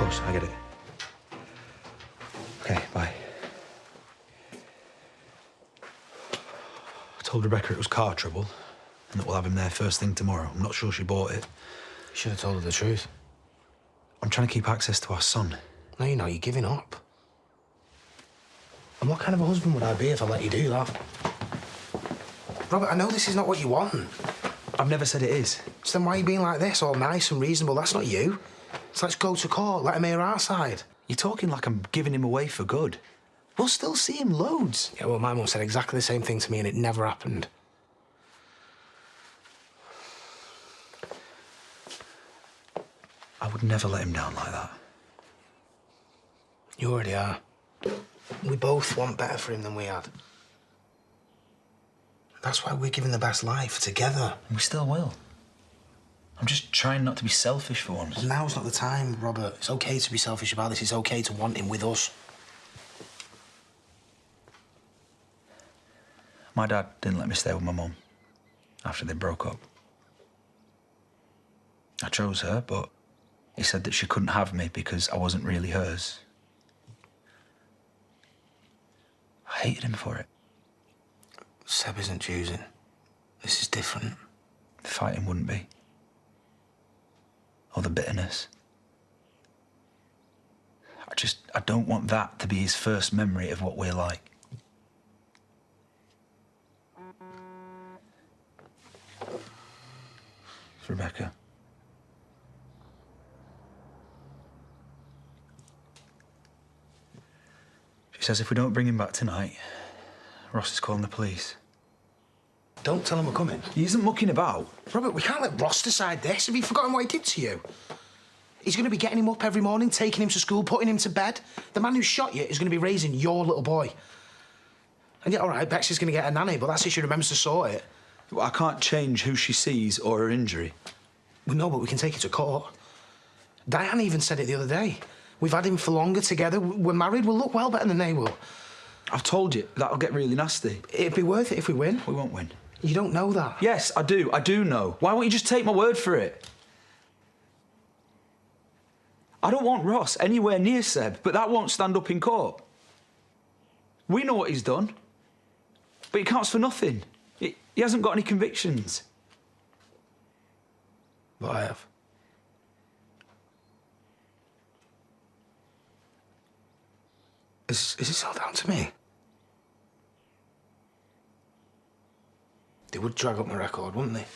course, I get it. Okay, bye. I told Rebecca it was car trouble and that we'll have him there first thing tomorrow. I'm not sure she bought it. You should have told her the truth. I'm trying to keep access to our son. No, you're not. You're giving up. And what kind of a husband would I be if I let you do that? Robert, I know this is not what you want. I've never said it is. So then why are you being like this, all nice and reasonable? That's not you. So let's go to court. Let him hear our side. You're talking like I'm giving him away for good. We'll still see him loads. Yeah, well, my mum said exactly the same thing to me and it never happened. I would never let him down like that. You already are. We both want better for him than we had. That's why we're giving the best life together. We still will. I'm just trying not to be selfish for once. Now's not the time, Robert. It's okay to be selfish about this. It's okay to want him with us. My dad didn't let me stay with my mum after they broke up. I chose her, but he said that she couldn't have me because I wasn't really hers. I hated him for it. Seb isn't choosing. This is different. The fighting wouldn't be. Or the bitterness. I don't want that to be his first memory of what we're like. It's Rebecca. She says if we don't bring him back tonight, Ross is calling the police. Don't tell him we're coming. He isn't mucking about. Robert, we can't let Ross decide this. Have you forgotten what he did to you? He's going to be getting him up every morning, taking him to school, putting him to bed. The man who shot you is going to be raising your little boy. And yeah, all right, Bexy's going to get a nanny, but that's if she remembers to sort it. Well, I can't change who she sees or her injury. We know, but we can take it to court. Diane even said it the other day. We've had him for longer together. We're married. We'll look well better than they will. I've told you, that'll get really nasty. It'd be worth it if we win. We won't win. You don't know that. Yes, I do. I do know. Why won't you just take my word for it? I don't want Ross anywhere near Seb, but that won't stand up in court. We know what he's done, but he counts for nothing. He hasn't got any convictions. But I have. Is this all down to me? They would drag up my record, wouldn't they?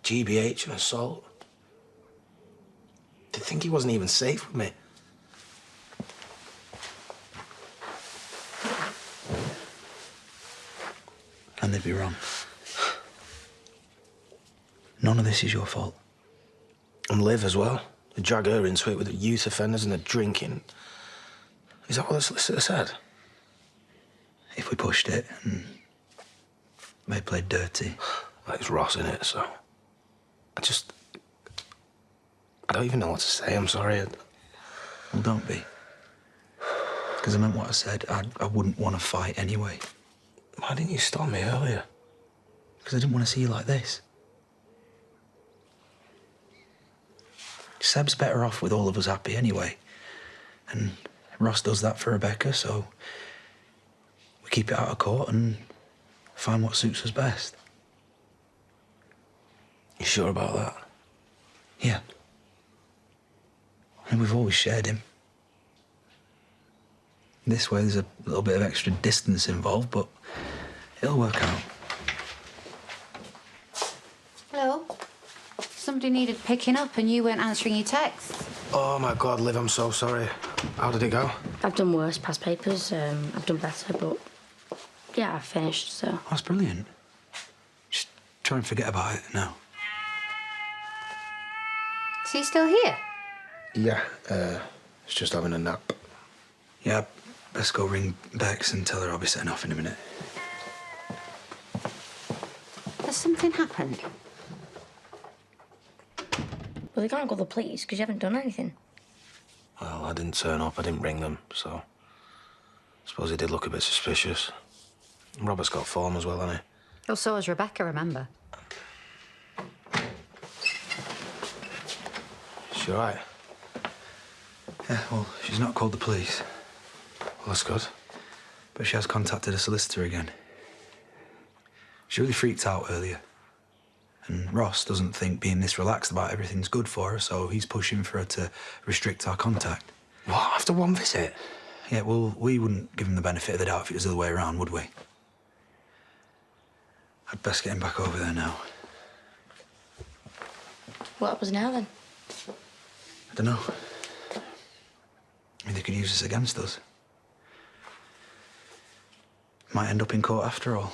GBH and assault. They'd think he wasn't even safe with me. And they'd be wrong. None of this is your fault. And Liv as well. They drag her into it with the youth offenders and the drinking. Is that what the solicitor said? If we pushed it and they played dirty. It's Ross in it, so... I don't even know what to say, I'm sorry. Well, don't be. Because I meant what I said. I wouldn't want to fight anyway. Why didn't you stop me earlier? Because I didn't want to see you like this. Seb's better off with all of us happy anyway. And Ross does that for Rebecca, so we keep it out of court and find what suits us best. You sure about that? Yeah. And we've always shared him. This way, there's a little bit of extra distance involved, but it'll work out. Hello? Somebody needed picking up and you weren't answering your texts. Oh, my God, Liv, I'm so sorry. How did it go? I've done worse past papers. I've done better, but yeah, I've finished, so... Oh, that's brilliant. Just try and forget about it now. Is he still here? Yeah, it's just having a nap. Yeah, best go ring Bex and tell her I'll be setting off in a minute. Has something happened? Well, they can't call the police because you haven't done anything. Well, I didn't turn up, I didn't ring them, so... I suppose it did look a bit suspicious. Robert's got form as well, hasn't he? Oh, so has Rebecca, remember? She all right? Yeah, well, she's not called the police. Well, that's good. But she has contacted a solicitor again. She really freaked out earlier. And Ross doesn't think being this relaxed about everything's good for her, so he's pushing for her to restrict our contact. What, after one visit? Yeah, well, we wouldn't give him the benefit of the doubt if it was the other way around, would we? I'd best get him back over there now. What happens now then? I don't know. Maybe they could use this against us. Might end up in court after all.